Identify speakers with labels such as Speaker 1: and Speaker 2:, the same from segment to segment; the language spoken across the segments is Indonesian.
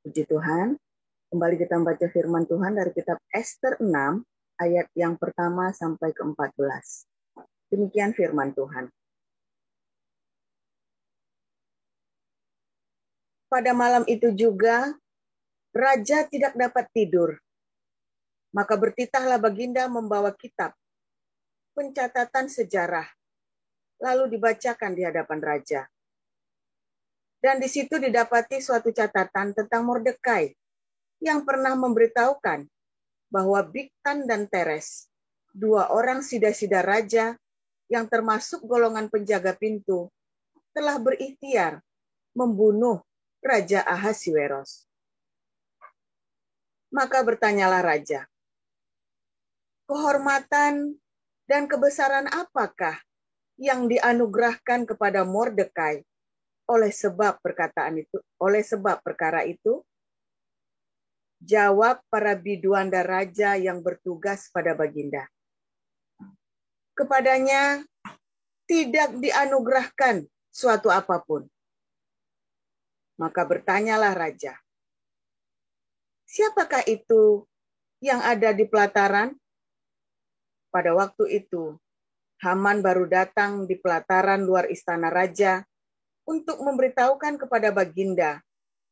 Speaker 1: Puji Tuhan, kembali kita membaca firman Tuhan dari kitab Ester 6, ayat yang pertama sampai ke-14. Demikian firman Tuhan. Pada malam itu juga, raja tidak dapat tidur. Maka bertitahlah Baginda membawa kitab pencatatan sejarah, lalu dibacakan di hadapan raja. Dan di situ didapati suatu catatan tentang Mordekai yang pernah memberitahukan bahwa Bigtan dan Teres, dua orang sida-sida raja yang termasuk golongan penjaga pintu, telah berikhtiar membunuh Raja Ahasiweros. Maka bertanyalah raja, kehormatan dan kebesaran apakah yang dianugerahkan kepada Mordekai oleh sebab perkara itu? Jawab para biduanda raja yang bertugas pada Baginda. Kepadanya tidak dianugerahkan suatu apapun. Maka bertanyalah raja, siapakah itu yang ada di pelataran? Pada waktu itu, Haman baru datang di pelataran luar istana raja untuk memberitahukan kepada Baginda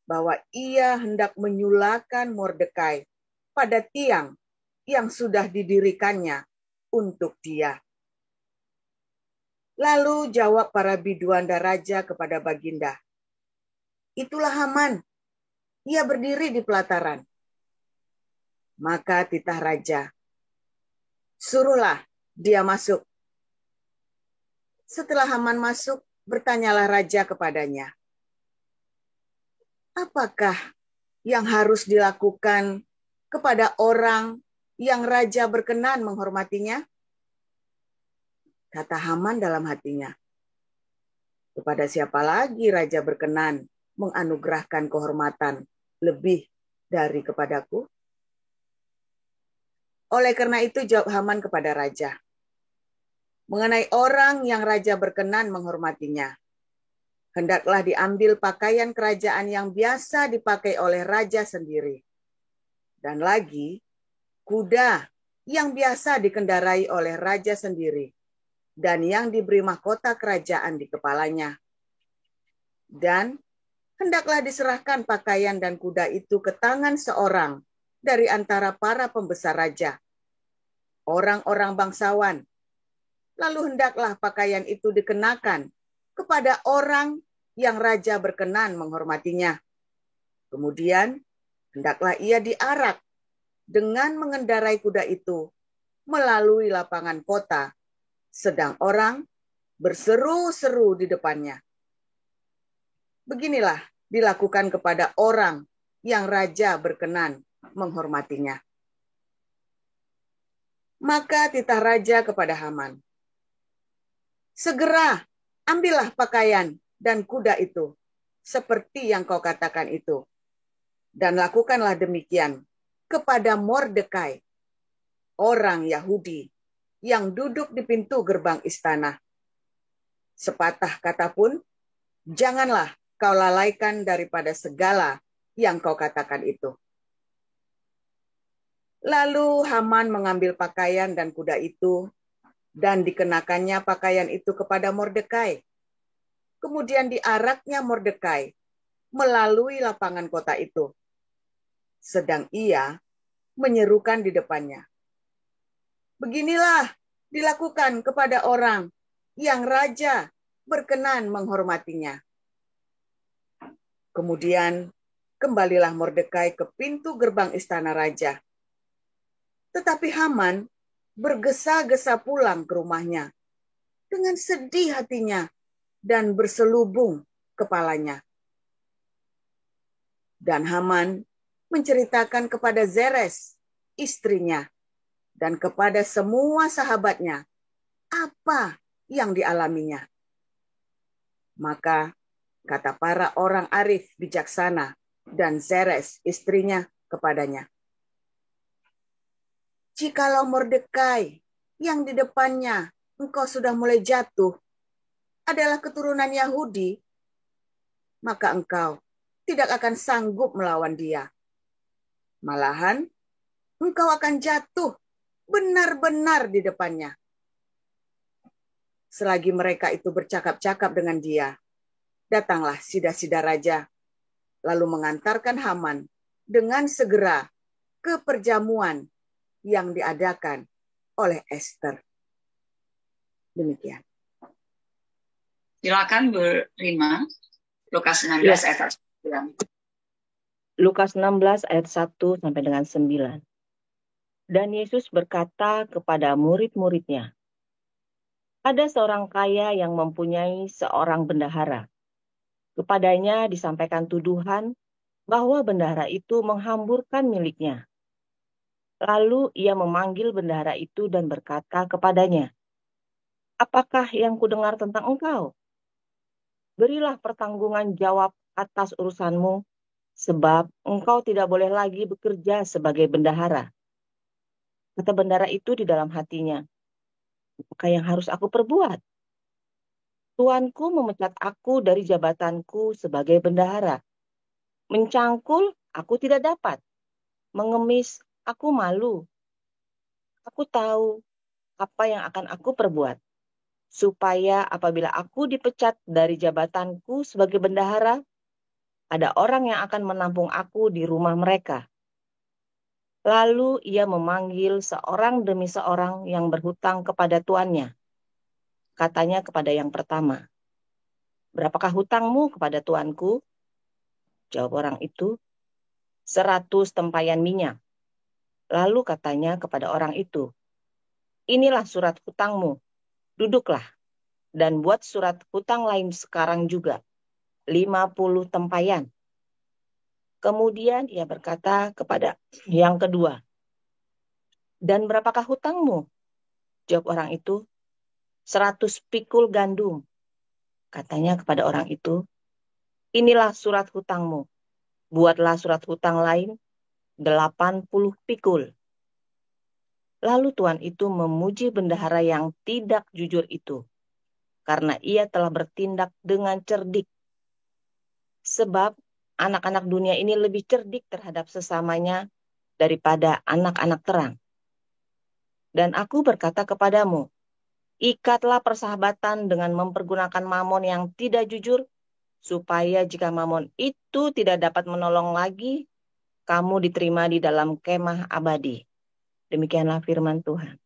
Speaker 1: bahwa ia hendak menyulakan Mordekai pada tiang yang sudah didirikannya untuk dia. Lalu jawab para biduanda raja kepada Baginda, itulah Haman, ia berdiri di pelataran. Maka titah raja, suruhlah dia masuk. Setelah Haman masuk, bertanyalah raja kepadanya, apakah yang harus dilakukan kepada orang yang raja berkenan menghormatinya? Kata Haman dalam hatinya, kepada siapa lagi raja berkenan menganugerahkan kehormatan lebih dari kepadaku? Oleh karena itu jawab Haman kepada raja, mengenai orang yang raja berkenan menghormatinya, hendaklah diambil pakaian kerajaan yang biasa dipakai oleh raja sendiri. Dan lagi, kuda yang biasa dikendarai oleh raja sendiri, dan yang diberi mahkota kerajaan di kepalanya. Dan hendaklah diserahkan pakaian dan kuda itu ke tangan seorang dari antara para pembesar raja, orang-orang bangsawan. Lalu hendaklah pakaian itu dikenakan kepada orang yang raja berkenan menghormatinya. Kemudian hendaklah ia diarak dengan mengendarai kuda itu melalui lapangan kota, sedang orang berseru-seru di depannya. Beginilah dilakukan kepada orang yang raja berkenan menghormatinya. Maka titah raja kepada Haman, segera ambillah pakaian dan kuda itu, seperti yang kau katakan itu. Dan lakukanlah demikian kepada Mordekai, orang Yahudi, yang duduk di pintu gerbang istana. Sepatah kata pun, janganlah kau lalaikan daripada segala yang kau katakan itu. Lalu Haman mengambil pakaian dan kuda itu, dan dikenakannya pakaian itu kepada Mordekai. Kemudian diaraknya Mordekai melalui lapangan kota itu, sedang ia menyerukan di depannya, beginilah dilakukan kepada orang yang raja berkenan menghormatinya. Kemudian kembalilah Mordekai ke pintu gerbang istana raja. Tetapi Haman bergesa-gesa pulang ke rumahnya dengan sedih hatinya dan berselubung kepalanya. Dan Haman menceritakan kepada Zeres, istrinya, dan kepada semua sahabatnya apa yang dialaminya. Maka kata para orang arif bijaksana dan Zeres, istrinya, kepadanya, jikalau Mordekai yang di depannya engkau sudah mulai jatuh adalah keturunan Yahudi, maka engkau tidak akan sanggup melawan dia. Malahan, engkau akan jatuh benar-benar di depannya. Selagi mereka itu bercakap-cakap dengan dia, datanglah sida-sida raja, lalu mengantarkan Haman dengan segera ke perjamuan yang diadakan oleh Ester. Demikian.
Speaker 2: Silakan Bu Rima. Lukas 16 ayat 9.
Speaker 3: Lukas 16 ayat 1 sampai dengan 9. Dan Yesus berkata kepada murid-muridnya, ada seorang kaya yang mempunyai seorang bendahara. Kepadanya disampaikan tuduhan bahwa bendahara itu menghamburkan miliknya. Lalu ia memanggil bendahara itu dan berkata kepadanya, apakah yang kudengar tentang engkau? Berilah pertanggungan jawab atas urusanmu, sebab engkau tidak boleh lagi bekerja sebagai bendahara. Kata bendahara itu di dalam hatinya, apakah yang harus aku perbuat? Tuanku memecat aku dari jabatanku sebagai bendahara. Mencangkul, aku tidak dapat. Mengemis, aku malu. Aku tahu apa yang akan aku perbuat, supaya apabila aku dipecat dari jabatanku sebagai bendahara, ada orang yang akan menampung aku di rumah mereka. Lalu ia memanggil seorang demi seorang yang berhutang kepada tuannya. Katanya kepada yang pertama, berapakah hutangmu kepada tuanku? Jawab orang itu, 100 tempayan minyak. Lalu katanya kepada orang itu, inilah surat hutangmu, duduklah, dan buat surat hutang lain sekarang juga, 50 tempayan. Kemudian ia berkata kepada yang kedua, dan berapakah hutangmu? Jawab orang itu, 100 pikul gandum. Katanya kepada orang itu, inilah surat hutangmu, buatlah surat hutang lain, 80 pikul. Lalu tuan itu memuji bendahara yang tidak jujur itu, karena ia telah bertindak dengan cerdik. Sebab anak-anak dunia ini lebih cerdik terhadap sesamanya daripada anak-anak terang. Dan aku berkata kepadamu, ikatlah persahabatan dengan mempergunakan mamon yang tidak jujur, supaya jika mamon itu tidak dapat menolong lagi, kamu diterima di dalam kemah abadi. Demikianlah firman Tuhan.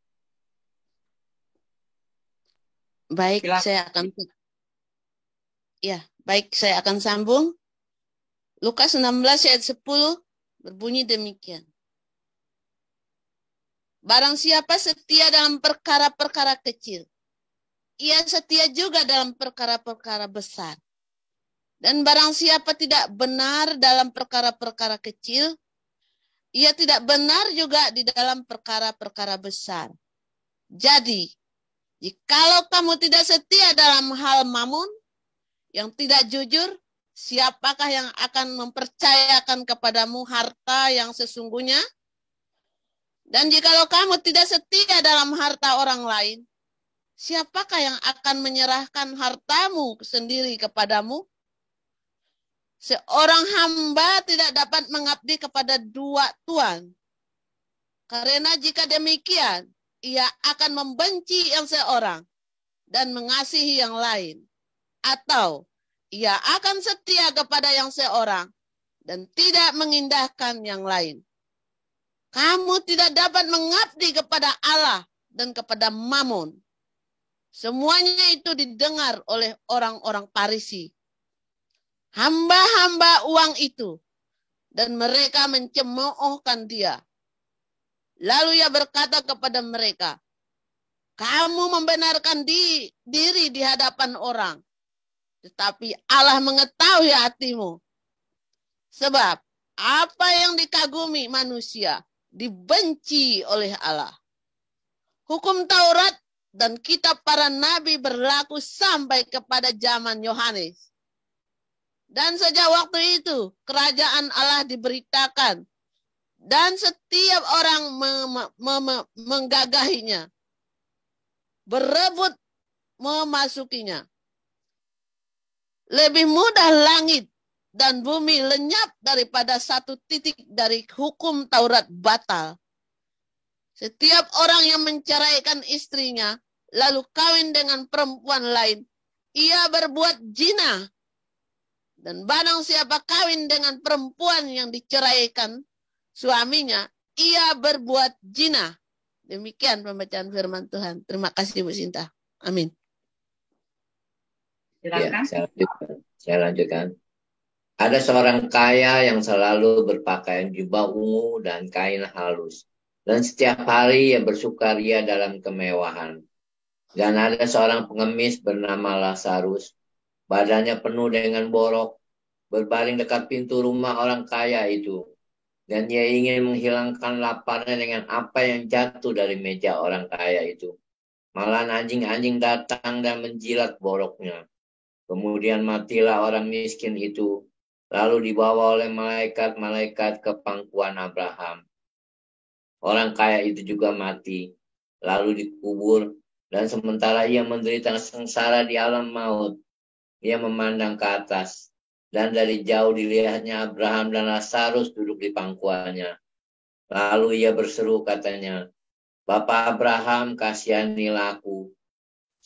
Speaker 4: Baik, saya akan sambung. Lukas 16 ayat 10 berbunyi demikian. Barang siapa setia dalam perkara-perkara kecil, ia setia juga dalam perkara-perkara besar. Dan barang siapa tidak benar dalam perkara-perkara kecil, ia tidak benar juga di dalam perkara-perkara besar. Jadi, jikalau kamu tidak setia dalam hal mamun yang tidak jujur, siapakah yang akan mempercayakan kepadamu harta yang sesungguhnya? Dan jikalau kamu tidak setia dalam harta orang lain, siapakah yang akan menyerahkan hartamu sendiri kepadamu? Seorang hamba tidak dapat mengabdi kepada dua tuan. Karena jika demikian, ia akan membenci yang seorang dan mengasihi yang lain. Atau ia akan setia kepada yang seorang dan tidak mengindahkan yang lain. Kamu tidak dapat mengabdi kepada Allah dan kepada Mammon. Semuanya itu didengar oleh orang-orang Farisi, hamba-hamba uang itu, dan mereka mencemoohkan dia. Lalu ia berkata kepada mereka, kamu membenarkan diri di hadapan orang, tetapi Allah mengetahui hatimu. Sebab apa yang dikagumi manusia dibenci oleh Allah. Hukum Taurat dan kitab para nabi berlaku sampai kepada zaman Yohanes. Dan sejak waktu itu kerajaan Allah diberitakan dan setiap orang menggagahinya, berebut memasukinya. Lebih mudah langit dan bumi lenyap daripada satu titik dari hukum Taurat batal. Setiap orang yang menceraikan istrinya, lalu kawin dengan perempuan lain, ia berbuat zina. Dan barang siapa kawin dengan perempuan yang diceraikan suaminya, ia berbuat zina. Demikian pembacaan firman Tuhan. Terima kasih Bu Sinta. Amin.
Speaker 2: Silakan.
Speaker 5: Ya, saya lanjutkan. Ada seorang kaya yang selalu berpakaian jubah ungu dan kain halus. Dan setiap hari ia bersukaria dalam kemewahan. Dan ada seorang pengemis bernama Lazarus. Badannya penuh dengan borok. Berbaring dekat pintu rumah orang kaya itu. Dan ia ingin menghilangkan laparnya dengan apa yang jatuh dari meja orang kaya itu. Malah anjing-anjing datang dan menjilat boroknya. Kemudian matilah orang miskin itu. Lalu dibawa oleh malaikat-malaikat ke pangkuan Abraham. Orang kaya itu juga mati, lalu dikubur, dan sementara ia menderita sengsara di alam maut, ia memandang ke atas, dan dari jauh dilihatnya Abraham dan Lazarus duduk di pangkuannya. Lalu ia berseru katanya, "Bapa Abraham, kasihanilah aku.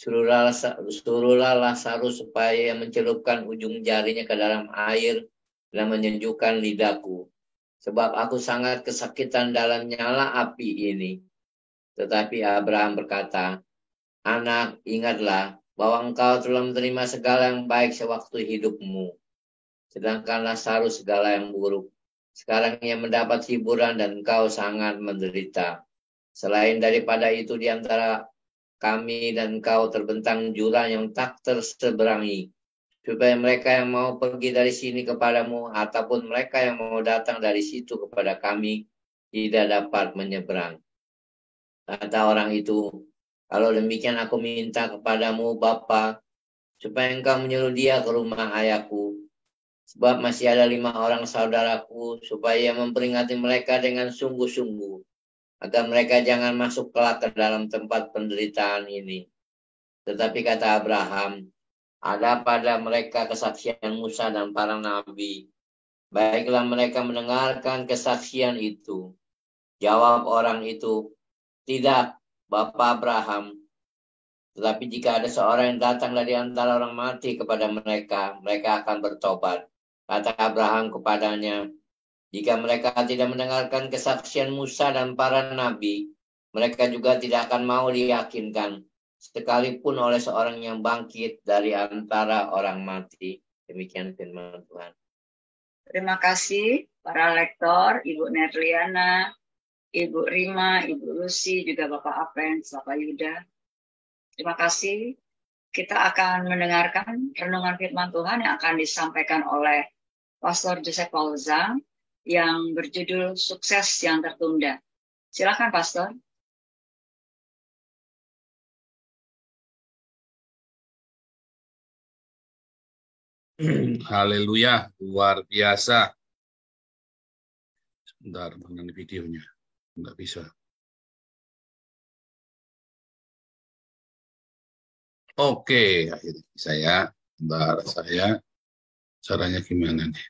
Speaker 5: Suruhlah Lazarus supaya ia mencelupkan ujung jarinya ke dalam air dan menyejukkan lidahku. Sebab aku sangat kesakitan dalam nyala api ini." Tetapi Abraham berkata, "Anak, ingatlah bahwa engkau telah menerima segala yang baik sewaktu hidupmu. Sedangkan Lazarus segala yang buruk. Sekarang ia mendapat hiburan dan engkau sangat menderita. Selain daripada itu di antara kami dan engkau terbentang jurang yang tak terseberangi. Supaya mereka yang mau pergi dari sini kepadamu, ataupun mereka yang mau datang dari situ kepada kami, tidak dapat menyeberang." Kata orang itu, "Kalau demikian aku minta kepadamu, Bapa, supaya engkau menyuruh dia ke rumah ayahku. Sebab masih ada 5 orang saudaraku, supaya memperingati mereka dengan sungguh-sungguh, agar mereka jangan masuk kelak ke dalam tempat penderitaan ini." Tetapi kata Abraham, "Ada pada mereka kesaksian Musa dan para nabi. Baiklah mereka mendengarkan kesaksian itu." Jawab orang itu, "Tidak, Bapa Abraham. Tetapi jika ada seorang yang datang dari antara orang mati kepada mereka, mereka akan bertobat." Kata Abraham kepadanya, "Jika mereka tidak mendengarkan kesaksian Musa dan para nabi, mereka juga tidak akan mau diyakinkan, sekalipun oleh seorang yang bangkit dari antara orang mati." Demikian firman Tuhan.
Speaker 2: Terima kasih para lektor, Ibu Nerliana, Ibu Rima, Ibu Lucy, juga Bapak Apens, Bapak Yuda. Terima kasih. Kita akan mendengarkan renungan firman Tuhan yang akan disampaikan oleh Pastor Joseph Paul Zhang yang berjudul Sukses yang Tertunda. Silakan, Pastor.
Speaker 6: Haleluya, luar biasa. Sebentar, mana videonya? Nggak bisa. Oke, akhirnya saya. Caranya gimana nih?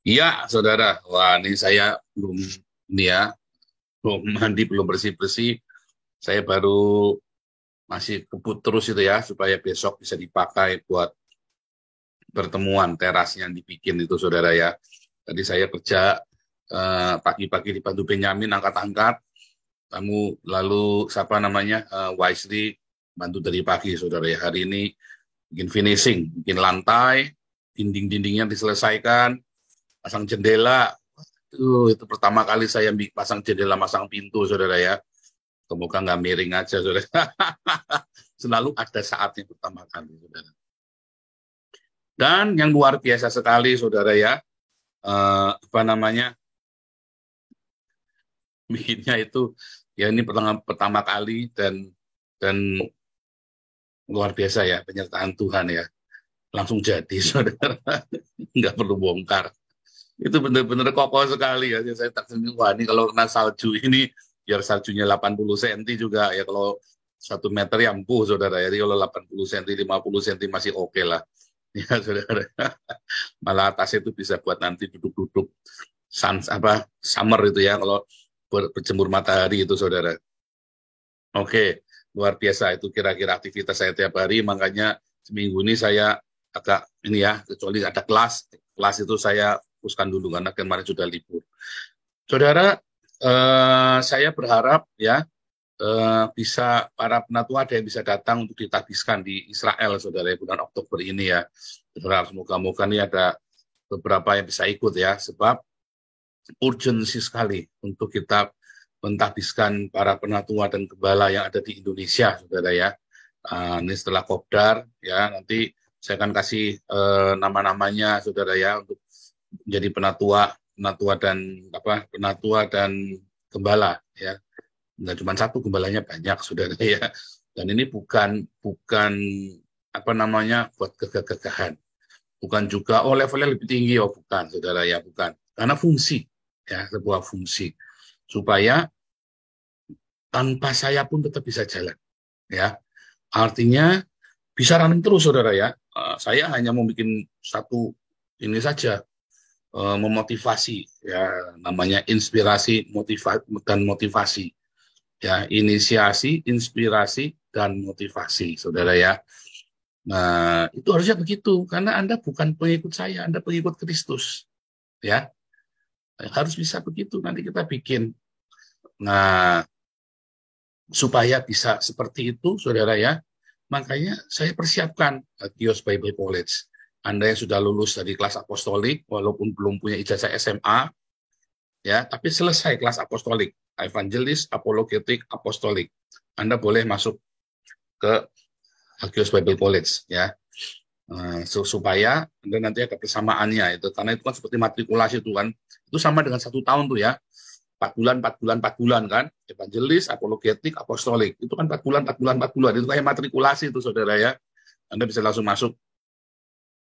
Speaker 6: Iya, saudara. Wah, ini saya belum mandi, belum bersih-bersih. Saya baru masih kebut terus itu ya, supaya besok bisa dipakai buat pertemuan terasnya yang dibikin itu, saudara ya. Tadi saya kerja pagi-pagi dibantu Benyamin angkat-angkat. Lalu siapa namanya, Wisely bantu dari pagi, saudara ya. Hari ini bikin finishing, bikin lantai, dinding-dindingnya diselesaikan, pasang jendela. Itu pertama kali saya pasang jendela, pasang pintu, saudara ya. Semoga nggak miring aja, saudara. Selalu ada saatnya pertama kali, saudara. Dan yang luar biasa sekali, saudara ya, bikinnya itu ya ini pertama kali dan luar biasa ya, penyertaan Tuhan ya, langsung jadi, saudara. Nggak perlu bongkar. Itu benar-benar kokoh sekali ya. Saya tak sendiri, wah ini kalau kena salju ini biar saljunya 80 cm juga ya, kalau 1 meter ya empuh saudara. Jadi kalau 80 cm, 50 cm masih oke lah. Ya saudara. Malah atas itu bisa buat nanti duduk-duduk summer itu ya, kalau berjemur matahari itu saudara. Oke, luar biasa itu kira-kira aktivitas saya tiap hari. Makanya seminggu ini saya agak ini ya, kecuali ada kelas itu saya fokuskan dulu karena kemarin sudah libur. Saudara, saya berharap ya bisa para penatua ada yang bisa datang untuk ditabiskan di Israel, saudara, bulan Oktober ini ya. Berharap semoga-moga ini ada beberapa yang bisa ikut ya, sebab urgensi sekali untuk kita mentabiskan para penatua dan gembala yang ada di Indonesia, saudara ya. Ini setelah Kopdar ya, nanti saya akan kasih nama-namanya, saudara ya, untuk menjadi penatua dan gembala ya. Nggak cuma satu, gembalanya banyak, saudara ya. Dan ini bukan buat gagah-gagahan, bukan juga levelnya lebih tinggi, bukan, saudara ya, bukan. Karena fungsi ya, sebuah fungsi supaya tanpa saya pun tetap bisa jalan ya. Artinya bisa running terus, saudara ya. Saya hanya mau bikin satu ini saja, memotivasi ya, namanya inspirasi, dan motivasi ya, inisiasi, inspirasi, dan motivasi, saudara ya. Nah, itu harusnya begitu, karena Anda bukan pengikut saya, Anda pengikut Kristus ya. Harus bisa begitu, nanti kita bikin. Nah, supaya bisa seperti itu, saudara ya, makanya saya persiapkan Hagios Bible College. Anda yang sudah lulus dari kelas apostolik, walaupun belum punya ijazah SMA, ya, tapi selesai kelas apostolik, evangelis, apologetik, apostolik, Anda boleh masuk ke Hagios Bible College, ya, supaya Anda nanti ada persamaannya itu, karena itu kan seperti matrikulasi itu kan, itu sama dengan 1 tahun tuh ya, 4 bulan kan, evangelis, apologetik, apostolik, itu kan 4 bulan, itu kayak matrikulasi itu, saudara ya. Anda bisa langsung masuk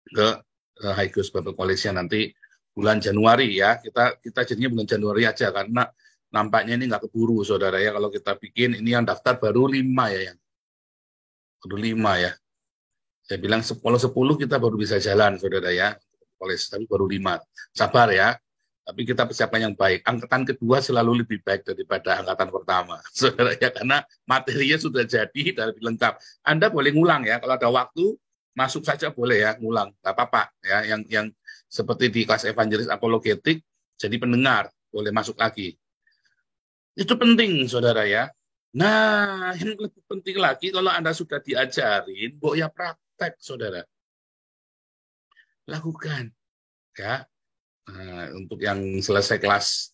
Speaker 6: ke Hagios Bible College nanti bulan Januari ya, kita jadinya bulan Januari aja, karena nampaknya ini nggak keburu, saudara ya, kalau kita bikin ini yang daftar baru 5 ya, baru 5 ya. Saya bilang 10 kita baru bisa jalan, saudara ya, college, tapi baru 5. Sabar ya. Tapi kita persiapkan yang baik. Angkatan kedua selalu lebih baik daripada angkatan pertama, saudara ya, karena materinya sudah jadi dan lebih lengkap. Anda boleh ngulang ya, kalau ada waktu masuk saja boleh ya, ngulang, nggak apa-apa ya. Yang seperti di kelas evangelis apologetik, jadi pendengar boleh masuk lagi. Itu penting, saudara ya. Nah, yang lebih penting lagi kalau Anda sudah diajarin, ya praktek, saudara. Lakukan ya. Nah, untuk yang selesai kelas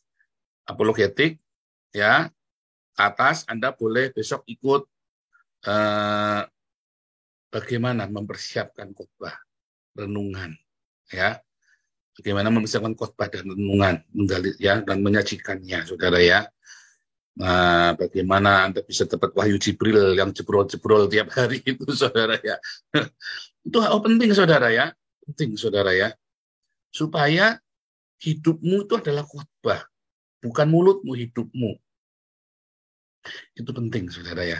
Speaker 6: apologetik ya, atas Anda boleh besok ikut bagaimana mempersiapkan khotbah renungan ya, bagaimana mempersiapkan khotbah dan renungan, menggali ya, dan menyajikannya, saudara ya. Nah, bagaimana Anda bisa dapat wahyu Jibril yang jebrol-jebrol tiap hari itu, saudara ya. Itu penting, saudara ya, penting, saudara ya, supaya hidupmu itu adalah khotbah, bukan mulutmu, hidupmu. Itu penting, saudara ya,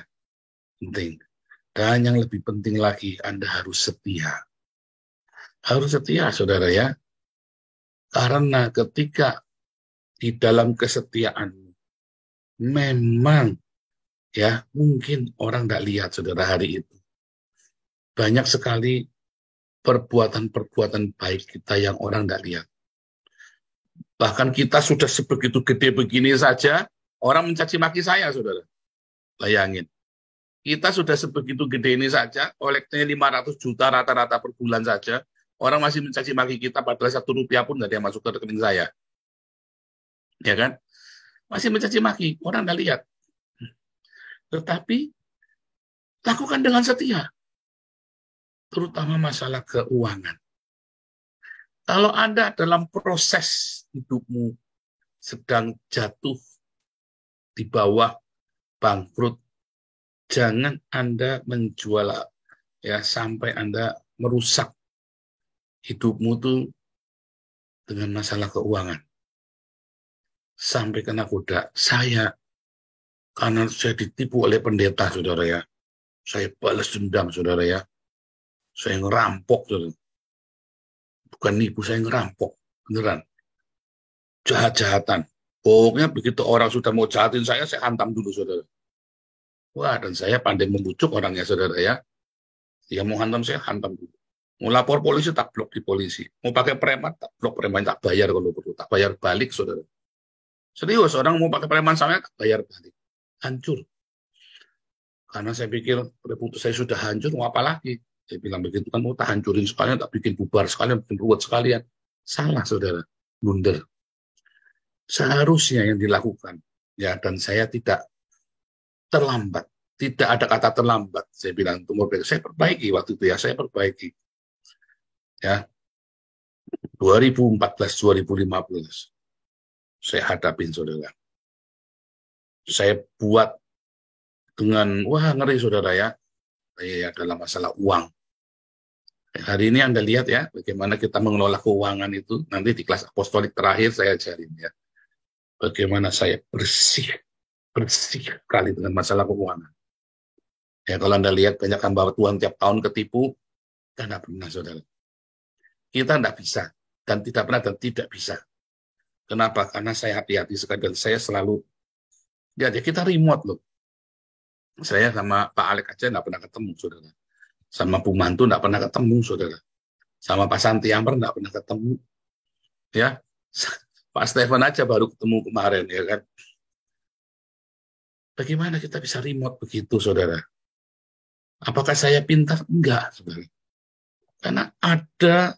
Speaker 6: penting. Dan yang lebih penting lagi, Anda harus setia. Harus setia, saudara ya. Karena ketika di dalam kesetiaan, memang ya, mungkin orang tidak lihat, saudara, hari itu. Banyak sekali perbuatan-perbuatan baik kita yang orang tidak lihat. Bahkan kita sudah sebegitu gede begini saja, orang mencaci maki saya, saudara. Bayangin. Kita sudah sebegitu gede ini saja, koleknya 500 juta rata-rata per bulan saja, orang masih mencaci maki kita, padahal 1 rupiah pun nggak ada yang masuk ke rekening saya. Ya kan? Masih mencaci maki, orang nggak lihat. Tetapi, lakukan dengan setia. Terutama masalah keuangan. Kalau Anda dalam proses hidupmu sedang jatuh di bawah bangkrut, jangan Anda menjual ya sampai Anda merusak hidupmu tuh dengan masalah keuangan. Sampai kena goda. Saya Karena saya ditipu oleh pendeta, saudara ya. Saya balas dendam, saudara ya. Saya ngerampok, saudara. Bukan nipu, saya ngerampok. Beneran. Jahat-jahatan. Pokoknya begitu orang sudah mau jahatin saya hantam dulu, saudara. Wah, dan saya pandai membujuk orangnya, saudara ya. Dia mau hantam saya, hantam dulu. Mau lapor polisi, tak blok di polisi. Mau pakai preman, tak blok preman, tak bayar kalau perlu. Tak bayar balik, saudara. Serius, orang mau pakai preman saya, tak bayar balik. Hancur. Karena saya pikir reputus saya sudah hancur, mau apa lagi? Saya bilang begitu kan, mau tak hancurin sekalian, tak bikin bubar sekalian, bikin ruwet sekalian. Salah, saudara. Blunder. Seharusnya yang dilakukan. Ya, dan saya tidak terlambat. Tidak ada kata terlambat. Saya bilang, saya perbaiki waktu itu ya, saya perbaiki. Ya, 2014-2015. Saya hadapin, saudara. Saya buat dengan, wah ngeri saudara ya, dalam masalah uang. Hari ini Anda lihat ya, bagaimana kita mengelola keuangan itu, nanti di kelas apostolik terakhir saya ajarin ya. Bagaimana saya bersih sekali dengan masalah keuangan. Ya kalau Anda lihat banyak hamba Tuhan tiap tahun ketipu, kan tidak pernah saudara. Kita tidak bisa, dan tidak pernah dan tidak bisa. Kenapa? Karena saya hati-hati sekali, dan saya selalu, ya kita remote loh. Saya sama Pak Alek aja nggak pernah ketemu, saudara. Sama Bu Mantu nggak pernah ketemu, saudara. Sama Pak Santi Amper nggak pernah ketemu. Ya, Pak Stefan aja baru ketemu kemarin, ya kan. Bagaimana kita bisa remote begitu, saudara? Apakah saya pintar? Enggak, saudara. Karena ada,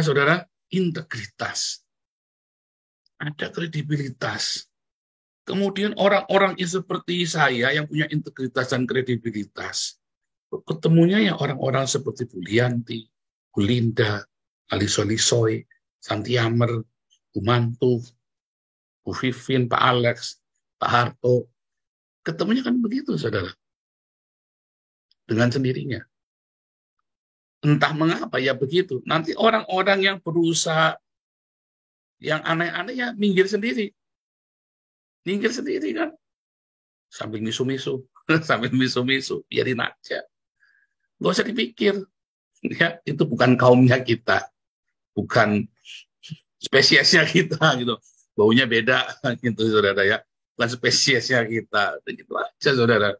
Speaker 6: saudara? Integritas. Ada kredibilitas. Kemudian orang-orang yang seperti saya yang punya integritas dan kredibilitas, ketemunya ya orang-orang seperti Bu Lianti, Bu Linda, Aliso Lisoy, Santi Amer, Bu Mantu, Bu Vivin, Pak Alex, Pak Harto. Ketemunya kan begitu, saudara. Dengan sendirinya. Entah mengapa ya begitu. Nanti orang-orang yang berusaha yang aneh-aneh ya minggir sendiri. Minggir sendiri kan. Sambil misu-misu. Sambil misu-misu. Biarin aja. Nggak usah dipikir. Ya, itu bukan kaumnya kita. Bukan spesiesnya kita. Gitu. Baunya beda. Gitu, saudara ya. Bukan spesiesnya kita. Gitu aja, saudara.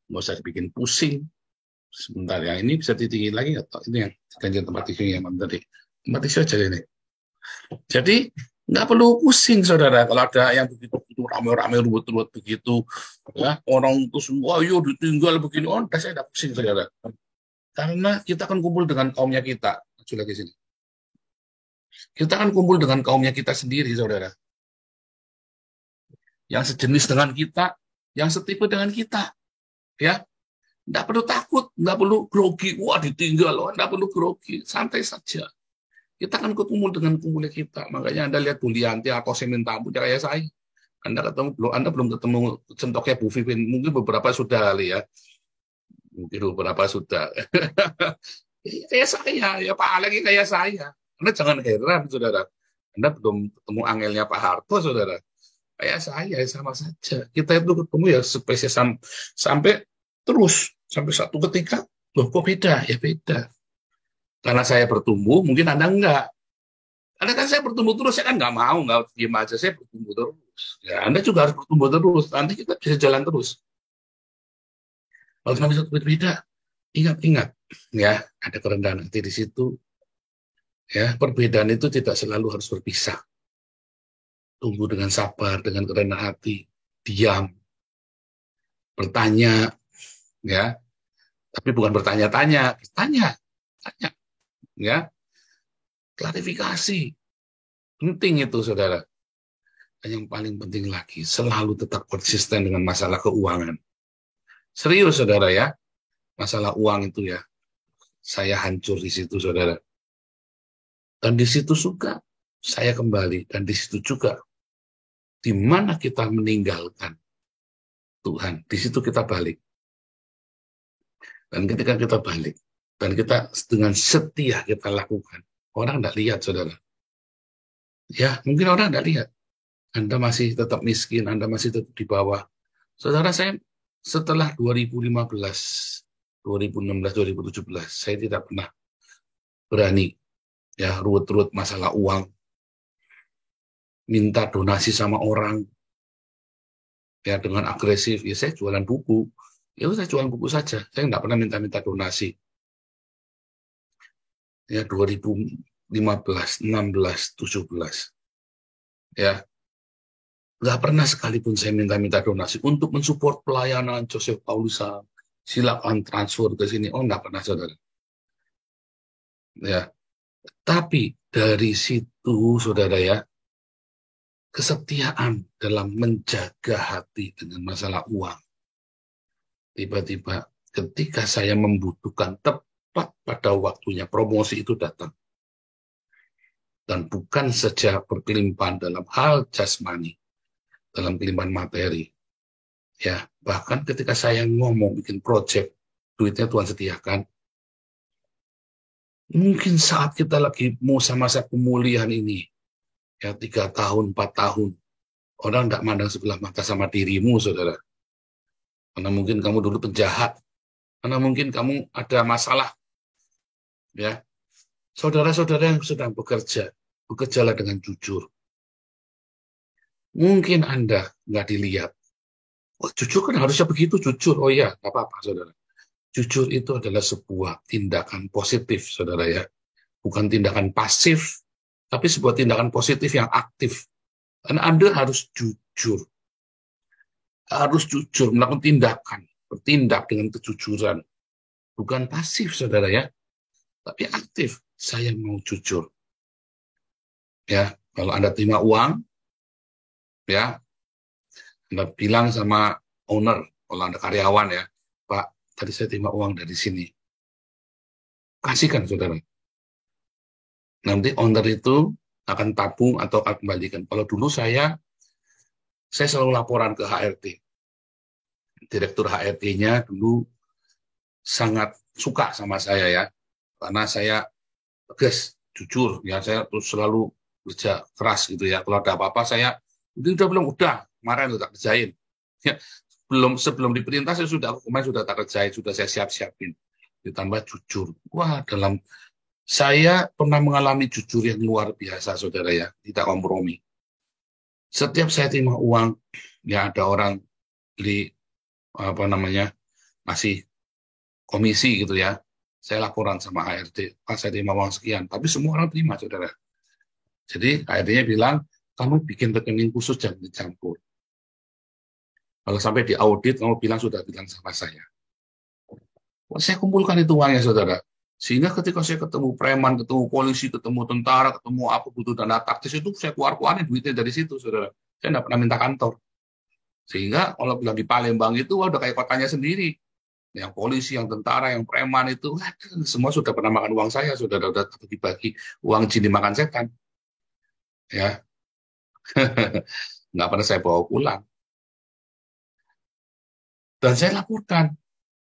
Speaker 6: Nggak usah dibikin pusing. Sebentar ya. Ini bisa ditinggi lagi atau ini yang ganjil tempat tisu yang tadi. Tempat tisu aja ini. Jadi nggak perlu pusing, saudara. Kalau ada yang begitu rame-rame ruwet-ruwet begitu, ya orang itu semua, ayo ditinggal begini, saya nggak pusing, saudara. Karena kita akan kumpul dengan kaumnya kita. Maju lagi sini. Kita akan kumpul dengan kaumnya kita sendiri, saudara. Yang sejenis dengan kita, yang setipe dengan kita, ya. Nggak perlu takut, nggak perlu grogi. Wah ditinggal, nggak perlu grogi, santai saja. Kita akan ketemu dengan kumpulnya kita. Makanya Anda lihat Bu Lianti atau Seminta punya kayak saya. Anda belum ketemu centoknya Bu Vivin. Mungkin beberapa sudah kali ya. Mungkin beberapa sudah. Kayak saya, ya Pak Alek kayak saya. Anda jangan heran, saudara. Anda belum ketemu angelnya Pak Harto, saudara. Kayak saya, sama saja. Kita itu ketemu ya spesies sampai terus. Sampai satu ketika, loh kok beda? Ya beda. Karena saya bertumbuh, mungkin Anda enggak. Karena kan saya bertumbuh terus, saya kan nggak mau, nggak diem aja, saya bertumbuh terus. Ya, Anda juga harus bertumbuh terus, nanti kita bisa jalan terus. Kalau sampai satu berbeda, ingat, ya ada kerendahan hati di situ. Ya, perbedaan itu tidak selalu harus berpisah. Tunggu dengan sabar, dengan kerendahan hati, diam, bertanya, ya. Tapi bukan bertanya-tanya, tanya. Ya, klarifikasi penting itu, saudara. Dan yang paling penting lagi, selalu tetap konsisten dengan masalah keuangan. Serius, saudara ya, masalah uang itu ya, saya hancur di situ, saudara. Dan di situ juga saya kembali, dan di situ juga di mana kita meninggalkan Tuhan, di situ kita balik. Dan ketika kita balik, dan kita dengan setia kita lakukan. Orang tidak lihat, saudara. Ya, mungkin orang tidak lihat. Anda masih tetap miskin, Anda masih tetap di bawah. Saudara, saya setelah 2015, 2016, 2017, saya tidak pernah berani ya ruwet-ruwet masalah uang, minta donasi sama orang ya dengan agresif. Ya saya jualan buku, ya saya jualan buku saja. Saya nggak pernah minta-minta donasi. Ya 2015, 16, 17, ya nggak pernah sekalipun saya minta-minta donasi untuk mensupport pelayanan Joseph Paulusan. Silakan transfer ke sini. Oh, nggak pernah, saudara. Ya, tapi dari situ, saudara ya, kesetiaan dalam menjaga hati dengan masalah uang. Tiba-tiba ketika saya membutuhkan tepat pada waktunya, promosi itu datang. Dan bukan saja berkelimpahan dalam hal jasmani, dalam kelimpahan materi. Ya, bahkan ketika saya ngomong bikin project, duitnya Tuhan sediakan. Mungkin saat kita lagi masa-masa pemulihan ini, ya 3 tahun, 4 tahun, orang tidak mandang sebelah mata sama dirimu, saudara. Karena mungkin kamu dulu penjahat, karena mungkin kamu ada masalah. Ya, saudara-saudara yang sedang bekerja, bekerjalah dengan jujur. Mungkin Anda nggak dilihat. Oh, jujur kan harusnya begitu, jujur. Oh iya, nggak apa-apa, saudara. Jujur itu adalah sebuah tindakan positif, saudara ya. Bukan tindakan pasif, tapi sebuah tindakan positif yang aktif. Dan Anda harus jujur. Harus jujur, melakukan tindakan. Bertindak dengan kejujuran. Bukan pasif, saudara ya. Tapi aktif. Saya mau jujur. Ya, kalau Anda terima uang, ya, Anda bilang sama owner, kalau Anda karyawan ya, Pak, tadi saya terima uang dari sini. Kasihkan, saudara. Nanti owner itu akan tabung atau akan kembalikan. Kalau dulu saya selalu laporan ke HRD. Direktur HRD-nya dulu sangat suka sama saya ya, karena saya tegas, jujur, ya saya terus selalu kerja keras gitu ya. Kalau ada apa-apa saya, udah, kemarin udah kerjain. Ya, sebelum diperintah saya kemarin sudah tak kerjain, sudah saya siap-siapin. Ditambah jujur. Wah, saya pernah mengalami jujur yang luar biasa, saudara ya, tidak kompromi. Setiap saya terima uang, ya ada orang beli masih komisi gitu ya, saya laporan sama HRD, Pak saya terima uang sekian, tapi semua orang terima, saudara. Jadi HRD-nya bilang, kamu bikin rekening khusus jangan dicampur. Kalau sampai diaudit, kamu sudah bilang sama saya. Saya kumpulkan itu uangnya, saudara. Sehingga ketika saya ketemu preman, ketemu polisi, ketemu tentara, ketemu apa butuh dana taktis itu, saya keluarin duitnya dari situ, saudara. Saya tidak pernah minta kantor. Sehingga kalau bilang di Palembang itu udah kayak kotanya sendiri. Yang polisi, yang tentara, yang preman itu, semua sudah pernah makan uang saya, sudah dibagi uang jin dimakan setan. Ya, nggak pernah saya bawa pulang. Dan saya laporkan.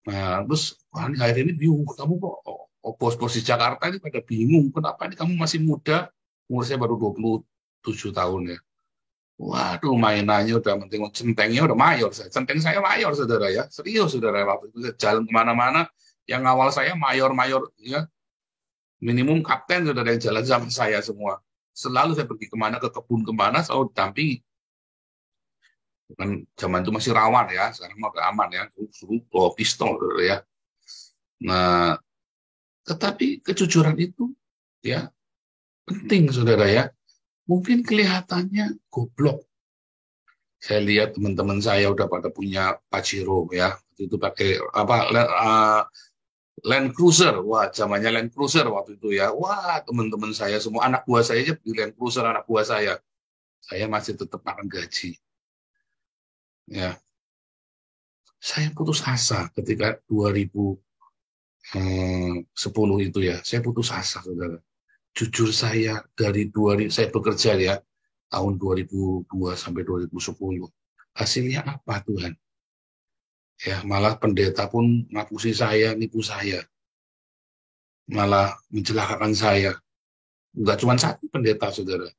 Speaker 6: Nah, terus hari ini bingung, kamu kok bos-bos di Jakarta ini pada bingung, kenapa ini kamu masih muda, umur saya baru 27 tahun ya. Waduh, mainannya udah penting, centengnya udah mayor. Centeng saya mayor, saudara ya. Serius, saudara. Waktu itu jalan kemana-mana, yang awal saya mayor-mayor, ya. Minimum kapten, saudara, yang jalan sama saya semua. Selalu saya pergi kemana, ke kebun kemana, selalu dampingi. Kan zaman itu masih rawan ya, sekarang udah aman ya. Suruh bawa pistol, saudara ya. Nah, tetapi kejujuran itu, ya, penting, saudara ya. Mungkin kelihatannya goblok. Saya lihat teman-teman saya udah pada punya Pajero ya, itu pakai Land Cruiser. Wah, zamannya Land Cruiser waktu itu ya. Wah, teman-teman saya semua, anak buah saya aja beli Land Cruiser, anak buah saya. Saya masih tetap makan gaji. Ya. Saya putus asa ketika 2010 itu ya. Saya putus asa, saudara. Jujur saya dari saya bekerja ya tahun 2002 sampai 2010. Hasilnya apa, Tuhan? Ya, malah pendeta pun ngapusi saya, nipu saya. Malah mencelakakan saya. Enggak cuma satu pendeta, saudara.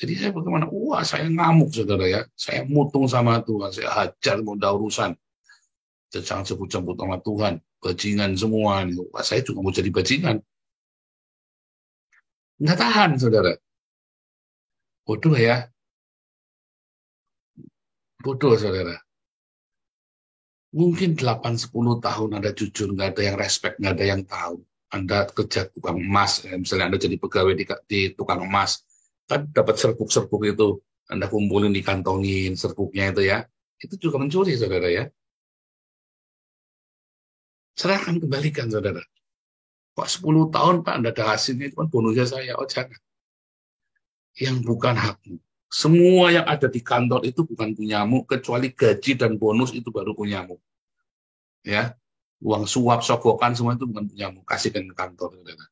Speaker 6: Jadi saya bagaimana? Wah, saya ngamuk, saudara ya. Saya mutung sama Tuhan. Saya hajar, mau ada urusan. Jangan sebut-sebut sama Tuhan. Bajingan semua. Wah, saya juga mau jadi bajingan. Nggak tahan, saudara. Bodoh ya. Bodoh, saudara. Mungkin 8-10 tahun Anda jujur, nggak ada yang respect, nggak ada yang tahu. Anda kerja tukang emas, misalnya Anda jadi pegawai di tukang emas, kan dapat serpuk-serpuk itu, Anda kumpulin, dikantongin serpuknya itu ya, itu juga mencuri, saudara ya. Serahkan, kembalikan, saudara. Kok 10 tahun Pak Anda ada hasilnya, itu kan bonusnya saya. Oh jangan. Yang bukan hakmu. Semua yang ada di kantor itu bukan punyamu, kecuali gaji dan bonus itu baru punyamu. Ya, uang suap, sogokan, semua itu bukan punyamu. Kasihkan ke kantor, saudara.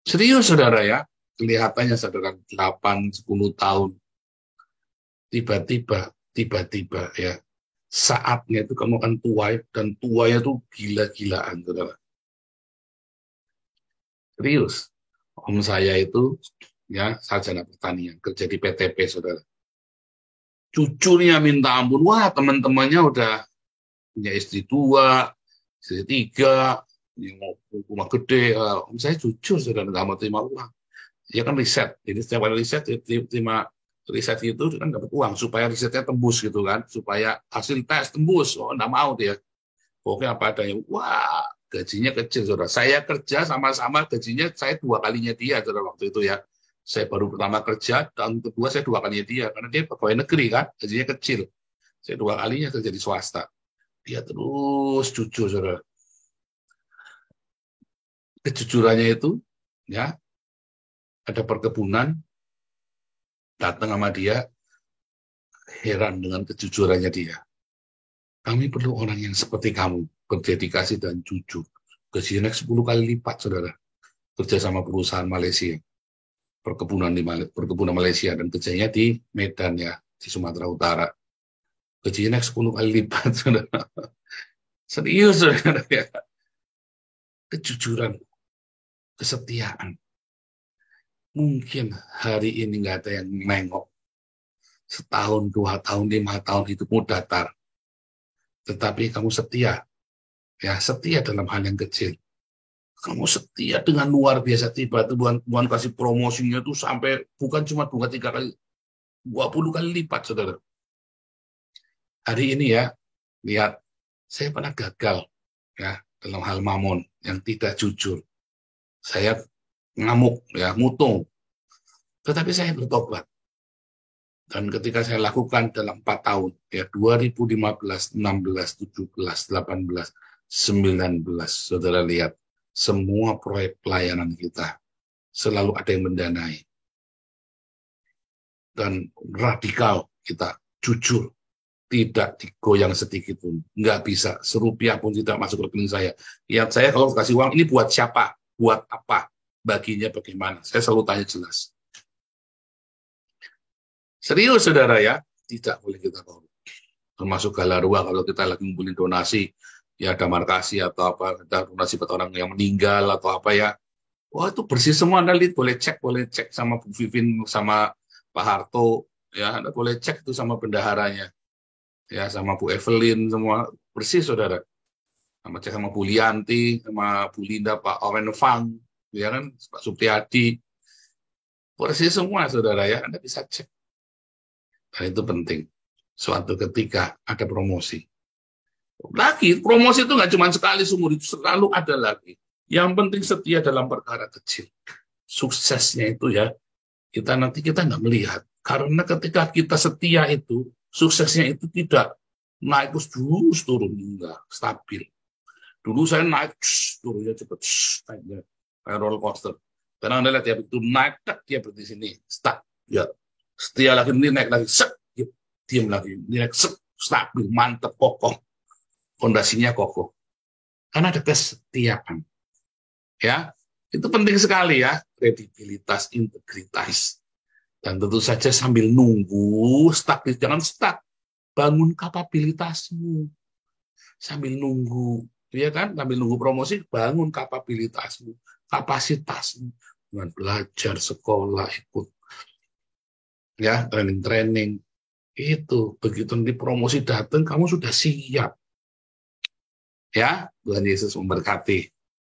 Speaker 6: Serius, saudara ya. Kelihatannya, saudara, 8-10 tahun. Tiba-tiba ya. Saatnya itu kamu akan tuai, dan tuanya itu gila-gilaan, saudara. Serius. Om saya itu ya sarjana pertanian, kerja di PTP, saudara. Cucunya minta ampun, wah teman-temannya udah punya istri 2, istri 3, rumah gede. Om saya jujur, saudara, nggak mau terima uang. Dia kan riset, jadi setiap kali riset, terima riset itu kan dapat uang, supaya risetnya tembus gitu kan, supaya hasil tes tembus. Oh, nggak mau dia. Pokoknya apa adanya. Wah, gajinya kecil, saudara. Saya kerja sama-sama gajinya saya 2 kalinya dia, saudara, waktu itu ya. Saya baru pertama kerja, tahun kedua saya 2 kalinya dia, karena dia pegawai negeri kan, gajinya kecil. Saya 2 kalinya kerja di swasta. Dia terus jujur, saudara. Kejujurannya itu, ya, ada perkebunan, datang sama dia, heran dengan kejujurannya dia. Kami perlu orang yang seperti kamu, berdedikasi dan jujur. Gajinya 10 kali lipat, saudara. Kerja sama perusahaan Malaysia. Perkebunan Malaysia, dan kerjanya di Medan ya, di Sumatera Utara. Gajinya 10 kali lipat, saudara. Serius, saudara ya. Kejujuran, kesetiaan. Mungkin hari ini nggak ada yang nengok. Setahun, 2 tahun, 5 tahun hidupmu datar. Tetapi kamu setia. Ya, setia dalam hal yang kecil. Kamu setia dengan luar biasa, tiba itu Tuhan kasih promosinya tuh sampai bukan cuma 2-3 kali, 20 kali lipat, saudara. Hari ini ya, lihat, saya pernah gagal ya dalam hal mamon yang tidak jujur. Saya ngamuk ya, mutung. Tetapi saya bertobat. Dan ketika saya lakukan dalam 4 tahun, ya 2015, 16, 17, 18, 19, saudara lihat, semua proyek pelayanan kita selalu ada yang mendanai. Dan radikal kita, jujur, tidak digoyang sedikit pun. Nggak bisa, serupiah pun tidak masuk rekening saya. Lihat saya kalau kasih uang, ini buat siapa? Buat apa? Baginya bagaimana? Saya selalu tanya jelas. Serius, saudara ya, tidak boleh kita korup. Termasuk galarua kalau kita lagi ngumpulin donasi, ya ada markasi atau apa, ada donasi buat orang yang meninggal atau apa ya. Wah, itu bersih semua, Anda lihat, boleh cek sama Bu Vivin, sama Pak Harto, ya, Anda boleh cek itu sama bendaharanya, ya, sama Bu Evelyn, semua bersih, saudara. Sama cek sama Bu Lianti, sama Bu Linda, Pak Owen Fang, ya kan, Pak Supriyadi, bersih semua, saudara ya, Anda bisa cek. Dan itu penting. Suatu ketika ada promosi. Lagi, promosi itu nggak cuma sekali seumur hidup, selalu ada lagi. Yang penting setia dalam perkara kecil. Suksesnya itu ya, kita nggak melihat. Karena ketika kita setia itu, suksesnya itu tidak naik terus turun, enggak, stabil. Dulu saya naik, turunnya cepat, naiknya kayak roller coaster. Karena Anda lihat ya, itu naik, dia berhenti sini, stuck, ya. Setia lagi, ini naik lagi, diam lagi, ini naik, stabil, mantap, kokoh. Fondasinya kokoh. Karena ada kesetiaan. Ya, itu penting sekali ya, kredibilitas, integritas. Dan tentu saja sambil nunggu, stuck, jangan stuck. Bangun kapabilitasmu. Sambil nunggu, ya kan? Sambil nunggu promosi, bangun kapabilitasmu, kapasitasmu. Dengan belajar, sekolah, ikut ya, training-training. Itu begitu nanti promosi datang, kamu sudah siap. Ya, Tuhan Yesus memberkati.